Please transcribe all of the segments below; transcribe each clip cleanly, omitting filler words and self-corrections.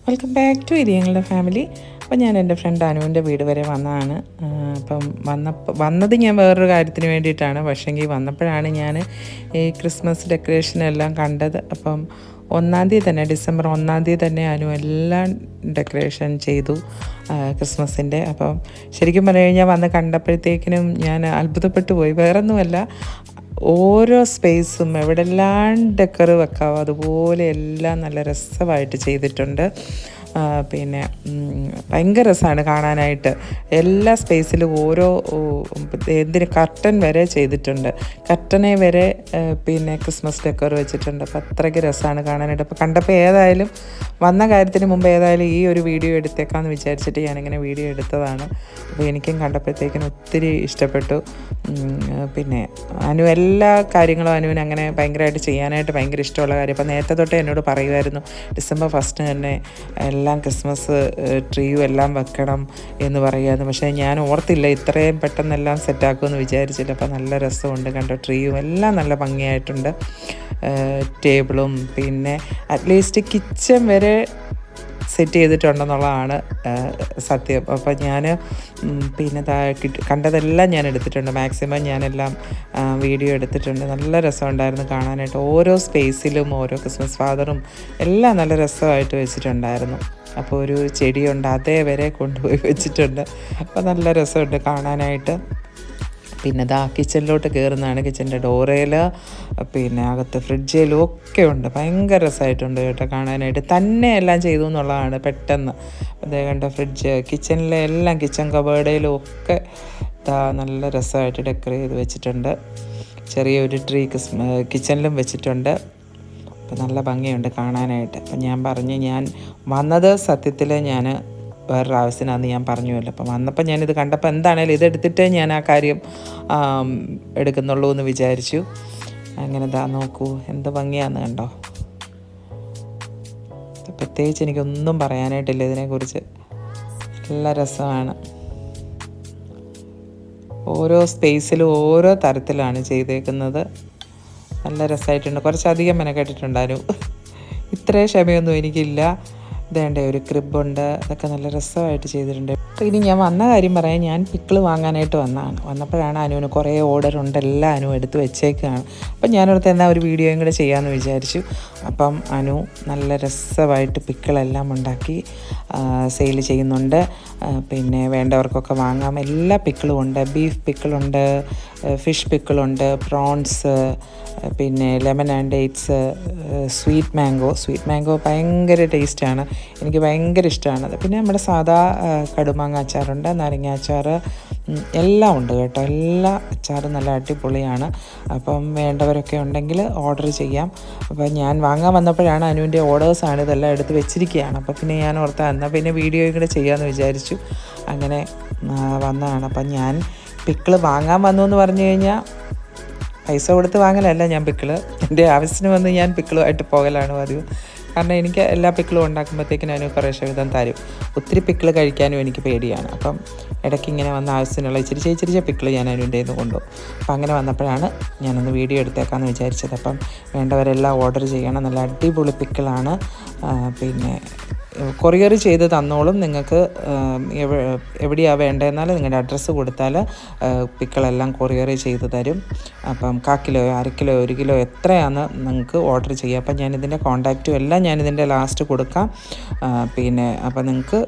Welcome back to ഇരിയങ്ങളുടെ family. അപ്പം ഞാൻ എൻ്റെ ഫ്രണ്ട് അനുവിൻ്റെ വീട് വരെ വന്നതാണ്. അപ്പം വന്നത് ഞാൻ വേറൊരു കാര്യത്തിന് വേണ്ടിയിട്ടാണ്. പക്ഷേങ്കിൽ വന്നപ്പോഴാണ് ഞാൻ ഈ ക്രിസ്മസ് ഡെക്കറേഷനെല്ലാം കണ്ടത്. അപ്പം 1-ാം തീയതി തന്നെ, ഡിസംബർ 1-ാം തീയതി തന്നെ അനു എല്ലാം ഡെക്കറേഷൻ ചെയ്തു ക്രിസ്മസിൻ്റെ. അപ്പം ശരിക്കും പറഞ്ഞു കഴിഞ്ഞാൽ വന്ന് കണ്ടപ്പോഴത്തേക്കിനും ഞാൻ അത്ഭുതപ്പെട്ടു പോയി. വേറൊന്നുമല്ല, ഓരോ സ്പേസും എവിടെല്ലാം ഡെക്കറ് വെക്കാവോ അതുപോലെ എല്ലാം നല്ല രസമായിട്ട് ചെയ്തിട്ടുണ്ട്. പിന്നെ ഭയങ്കര രസമാണ് കാണാനായിട്ട്. എല്ലാ സ്പേസിലും ഓരോ കർട്ടൻ വരെ ചെയ്തിട്ടുണ്ട്. കർട്ടനെ വരെ പിന്നെ ക്രിസ്മസ് ഡെക്കർ വെച്ചിട്ടുണ്ട്. അപ്പോൾ അത്രയ്ക്ക് രസമാണ് കാണാനായിട്ട്. അപ്പോൾ കണ്ടപ്പോൾ ഏതായാലും വന്ന കാര്യത്തിന് മുമ്പ് ഏതായാലും ഈ ഒരു വീഡിയോ എടുത്തേക്കാമെന്ന് വിചാരിച്ചിട്ട് ഞാനിങ്ങനെ വീഡിയോ എടുത്തതാണ്. അപ്പോൾ എനിക്കും കണ്ടപ്പോഴത്തേക്കിനും ഒത്തിരി ഇഷ്ടപ്പെട്ടു. പിന്നെ എല്ലാ കാര്യങ്ങളും അനുവിന് അങ്ങനെ ഭയങ്കരമായിട്ട് ചെയ്യാനായിട്ട് ഭയങ്കര ഇഷ്ടമുള്ള കാര്യം. അപ്പോൾ നേരത്തെ തൊട്ടേ എന്നോട് പറയുമായിരുന്നു ഡിസംബർ 1 തന്നെ എല്ലാം ക്രിസ്മസ് ട്രീയും എല്ലാം വെക്കണം എന്ന് പറയുമായിരുന്നു. പക്ഷേ ഞാൻ ഓർത്തില്ല ഇത്രയും പെട്ടെന്നെല്ലാം സെറ്റാക്കുമെന്ന് വിചാരിച്ചില്ല. അപ്പോൾ നല്ല രസമുണ്ട് കണ്ടോ, ട്രീയും എല്ലാം നല്ല ഭംഗിയായിട്ടുണ്ട്. ടേബിളും പിന്നെ അറ്റ്ലീസ്റ്റ് കിച്ചൺ വരെ സെറ്റ് ചെയ്തിട്ടുണ്ടെന്നുള്ളതാണ് സത്യം. അപ്പോൾ ഞാൻ പിന്നെ കണ്ടതെല്ലാം ഞാൻ എടുത്തിട്ടുണ്ട്. മാക്സിമം ഞാനെല്ലാം വീഡിയോ എടുത്തിട്ടുണ്ട്. നല്ല രസമുണ്ടായിരുന്നു കാണാനായിട്ട്. ഓരോ സ്പേസിലും ഓരോ ക്രിസ്മസ് ഫാദറും എല്ലാം നല്ല രസമായിട്ട് വെച്ചിട്ടുണ്ടായിരുന്നു. അപ്പോൾ ഒരു ചെടിയുണ്ട്, അതേ വരെ കൊണ്ടുപോയി വെച്ചിട്ടുണ്ട്. അപ്പോൾ നല്ല രസമുണ്ട് കാണാനായിട്ട്. പിന്നെ കിച്ചണിലോട്ട് കയറുന്നതാണ്. കിച്ചണിൻ്റെ ഡോറയിൽ പിന്നെ അകത്ത് ഫ്രിഡ്ജിലും ഒക്കെ ഉണ്ട്. ഭയങ്കര രസമായിട്ടുണ്ട് കേട്ടോ കാണാനായിട്ട്. തന്നെ എല്ലാം ചെയ്തു എന്നുള്ളതാണ് പെട്ടെന്ന്. അതേ കണ്ട ഫ്രിഡ്ജ്, കിച്ചണിലെ എല്ലാം കിച്ചൺ കബേർഡിലും ഒക്കെ നല്ല രസമായിട്ട് ഡെക്കറേറ്റ് ചെയ്ത് വെച്ചിട്ടുണ്ട്. ചെറിയൊരു ട്രീ കിച്ചണിലും വെച്ചിട്ടുണ്ട്. അപ്പം നല്ല ഭംഗിയുണ്ട് കാണാനായിട്ട്. അപ്പം ഞാൻ വന്നത് സത്യത്തിൽ ഞാൻ വേറൊരു ആവശ്യത്തിനാന്ന് ഞാൻ പറഞ്ഞുവല്ലോ. അപ്പം വന്നപ്പോൾ ഞാനിത് കണ്ടപ്പോൾ എന്താണേലും ഇതെടുത്തിട്ടേ ഞാൻ ആ കാര്യം എടുക്കുന്നുള്ളൂ എന്ന് വിചാരിച്ചു. അങ്ങനെ നോക്കൂ എന്ത് ഭംഗിയാന്ന് കണ്ടോ. പ്രത്യേകിച്ച് എനിക്കൊന്നും പറയാനായിട്ടില്ല ഇതിനെക്കുറിച്ച്. നല്ല രസമാണ്. ഓരോ സ്പേസിലും ഓരോ തരത്തിലാണ് ചെയ്തേക്കുന്നത്. നല്ല രസമായിട്ടുണ്ട്. കുറച്ചധികം മെനക്കെട്ടിട്ടുണ്ടായിരുന്നു. ഇത്രയും ക്ഷമയൊന്നും എനിക്കില്ല. ഇതേണ്ട ഒരു ക്രിബുണ്ട്, അതൊക്കെ നല്ല രസമായിട്ട് ചെയ്തിട്ടുണ്ട്. ഇനി ഞാൻ വന്ന കാര്യം പറയാം. ഞാൻ പിക്കിൾ വാങ്ങാനായിട്ട് വന്നപ്പോഴാണ് അനുവിന് കുറേ ഓർഡറുണ്ട്, എല്ലാം അനു എടുത്ത് വെച്ചേക്കാണ്. അപ്പം ഞാനടുത്ത് എന്നാൽ ഒരു വീഡിയോയും കൂടെ ചെയ്യാമെന്ന് വിചാരിച്ചു. അപ്പം അനു നല്ല രസമായിട്ട് പിക്കിളെല്ലാം ഉണ്ടാക്കി സെയിൽ ചെയ്യുന്നുണ്ട്. പിന്നെ വേണ്ടവർക്കൊക്കെ വാങ്ങാം. എല്ലാ പിക്കിളും ഉണ്ട്. ബീഫ് പിക്കിളുണ്ട്, ഫിഷ് പിക്കിളുണ്ട്, പ്രോൺസ്, പിന്നെ lemon and dates, sweet mango ഭയങ്കര ടേസ്റ്റാണ്. എനിക്ക് ഭയങ്കര ഇഷ്ടമാണത്. പിന്നെ നമ്മുടെ സാധാ കടുമാങ്ങ അച്ചാറുണ്ട്, നാരങ്ങ അച്ചാർ, എല്ലാം ഉണ്ട് കേട്ടോ. എല്ലാ അച്ചാറും നല്ല അടിപൊളിയാണ്. അപ്പം വേണ്ടവരൊക്കെ ഉണ്ടെങ്കിൽ ഓർഡർ ചെയ്യാം. അപ്പം ഞാൻ വാങ്ങാൻ വന്നപ്പോഴാണ് അനുവിൻ്റെ ഓർഡേഴ്സാണ് ഇതെല്ലാം എടുത്ത് വെച്ചിരിക്കുകയാണ്. അപ്പോൾ പിന്നെ ഞാൻ ഓർത്താൽ എന്നാൽ പിന്നെ വീഡിയോയും കൂടെ ചെയ്യാമെന്ന് വിചാരിച്ചു. അങ്ങനെ വന്നതാണ്. അപ്പം ഞാൻ പിക്കിൾ വാങ്ങാൻ വന്നു എന്ന് പറഞ്ഞു കഴിഞ്ഞാൽ പൈസ കൊടുത്ത് വാങ്ങലല്ല ഞാൻ പിക്കിൾ. എൻ്റെ ആവശ്യത്തിന് വന്ന് ഞാൻ പിക്കിളുമായിട്ട് പോകലാണ് പതിവ്. കാരണം എനിക്ക് എല്ലാ പിക്കിളും ഉണ്ടാക്കുമ്പോഴത്തേക്കും ഞാൻ കുറേശ്ശെ വിധം തരും. ഒത്തിരി പിക്കിൾ കഴിക്കാനും എനിക്ക് പേടിയാണ്. അപ്പം ഇടയ്ക്ക് ഇങ്ങനെ വന്ന ആവശ്യത്തിനുള്ള ഇച്ചിരി പിക്കിൾ ഞാൻ അതിൻ്റെ നിന്ന് കൊണ്ടുപോകും. അപ്പം അങ്ങനെ വന്നപ്പോഴാണ് ഞാനൊന്ന് വീഡിയോ എടുത്തേക്കാമെന്ന് വിചാരിച്ചത്. അപ്പം വേണ്ടവരെല്ലാം ഓർഡർ ചെയ്യണം. നല്ല അടിപൊളി പിക്കിളാണ്. പിന്നെ കൊറിയർ ചെയ്ത് തന്നോളും. നിങ്ങൾക്ക് എവിടെയാണ് വേണ്ടതെന്നാൽ നിങ്ങളുടെ അഡ്രസ്സ് കൊടുത്താൽ പിക്കിളെല്ലാം കൊറിയർ ചെയ്ത് തരും. അപ്പം 1/4 കിലോയോ 1/2 കിലോ 1 കിലോ എത്രയാണെന്ന് നിങ്ങൾക്ക് ഓർഡർ ചെയ്യാം. അപ്പം ഞാനിതിൻ്റെ കോൺടാക്റ്റും എല്ലാം ഞാനിതിൻ്റെ ലാസ്റ്റ് കൊടുക്കാം. പിന്നെ അപ്പം നിങ്ങൾക്ക്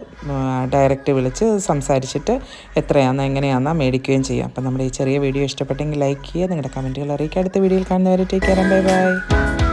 ഡയറക്റ്റ് വിളിച്ച് സംസാരിച്ചിട്ട് എത്രയാണെന്നോ എങ്ങനെയാണെന്നോ മേടിക്കുകയും ചെയ്യാം. അപ്പം നമ്മുടെ ഈ ചെറിയ വീഡിയോ ഇഷ്ടപ്പെട്ടെങ്കിൽ ലൈക്ക് ചെയ്യുക, നിങ്ങളുടെ കമൻറ്റുകൾ അറിയിക്കുക. അടുത്ത വീഡിയോയിൽ കാണുന്നവരെ ടേക്ക് കെയർ, ബൈ ബൈ.